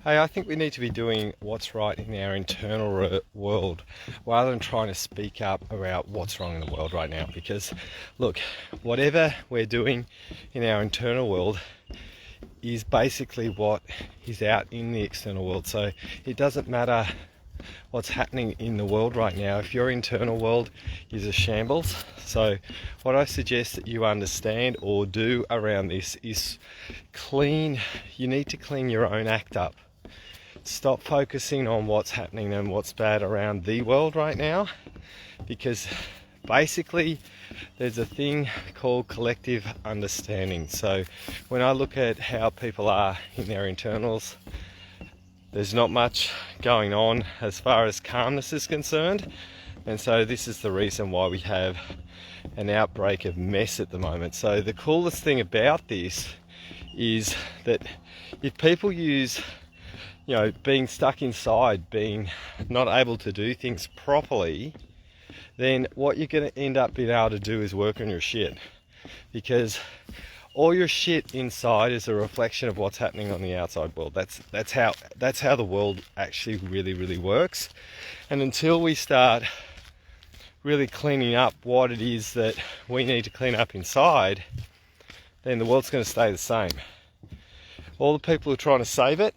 Hey, I think we need to be doing what's right in our internal world rather than trying to speak up about what's wrong in the world right now. Because, look, whatever we're doing in our internal world is basically what is out in the external world. So it doesn't matter what's happening in the world right now if your internal world is a shambles. So what I suggest that you understand or do around this is you need to clean your own act up. Stop focusing on what's happening and what's bad around the world right now, because basically there's a thing called collective understanding. So when I look at how people are in their internals, there's not much going on as far as calmness is concerned, and so this is the reason why we have an outbreak of mess at the moment. So the coolest thing about this is that if people use being stuck inside, being not able to do things properly, then what you're going to end up being able to do is work on your shit, because all your shit inside is a reflection of what's happening on the outside world. That's how the world actually really works. And until we start really cleaning up what it is that we need to clean up inside, then the world's going to stay the same. All the people who are trying to save it,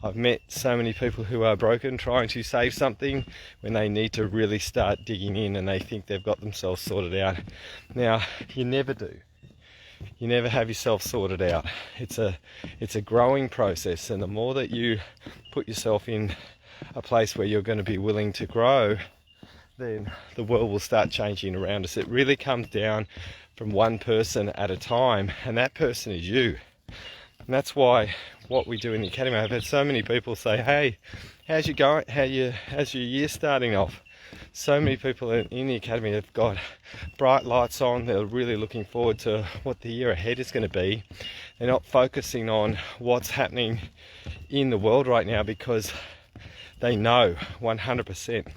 I've met so many people who are broken trying to save something when they need to really start digging in and they think they've got themselves sorted out. Now, you never do. You never have yourself sorted out. It's a growing process, and the more that you put yourself in a place where you're going to be willing to grow, then the world will start changing around us. It really comes down from one person at a time, and that person is you. And that's why what we do in the academy, I've had so many people say, hey, how's your year starting off? So many people in the academy have got bright lights on. They're really looking forward to what the year ahead is going to be. They're not focusing on what's happening in the world right now, because they know 100%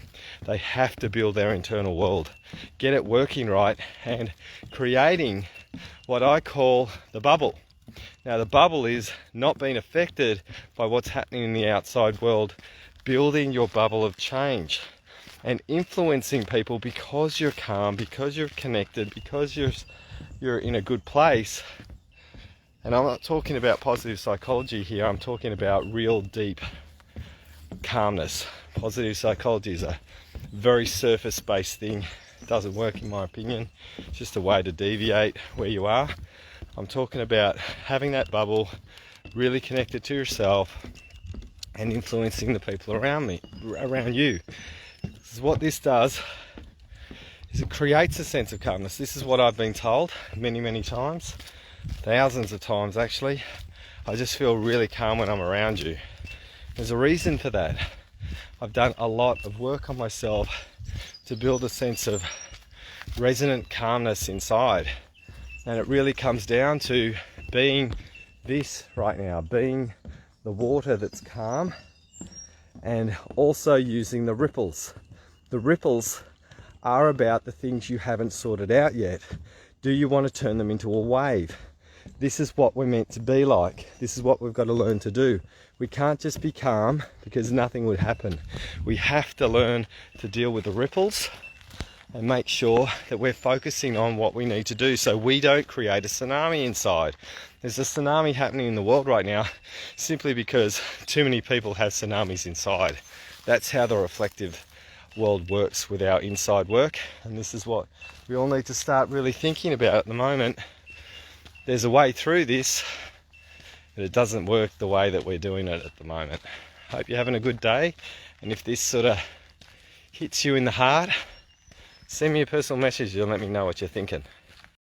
they have to build their internal world, get it working right, and creating what I call the bubble. Now, the bubble is not being affected by what's happening in the outside world, building your bubble of change and influencing people because you're calm, because you're connected, because you're in a good place. And I'm not talking about positive psychology here, I'm talking about real deep calmness. Positive psychology is a very surface-based thing. It doesn't work, in my opinion. It's just a way to deviate where you are. I'm talking about having that bubble, really connected to yourself and influencing the people around you. This is what this does, is it creates a sense of calmness. This is what I've been told many times, thousands of times actually. I just feel really calm when I'm around you. There's a reason for that. I've done a lot of work on myself to build a sense of resonant calmness inside. And it really comes down to being this right now, being the water that's calm, and also using the ripples. The ripples are about the things you haven't sorted out yet. Do you want to turn them into a wave? This is what we're meant to be like. This is what we've got to learn to do. We can't just be calm because nothing would happen. We have to learn to deal with the ripples and make sure that we're focusing on what we need to do so we don't create a tsunami inside. There's a tsunami happening in the world right now simply because too many people have tsunamis inside. That's how the reflective world works with our inside work, and this is what we all need to start really thinking about at the moment. There's a way through this, but it doesn't work the way that we're doing it at the moment. Hope you're having a good day, and if this sort of hits you in the heart, send me a personal message and let me know what you're thinking.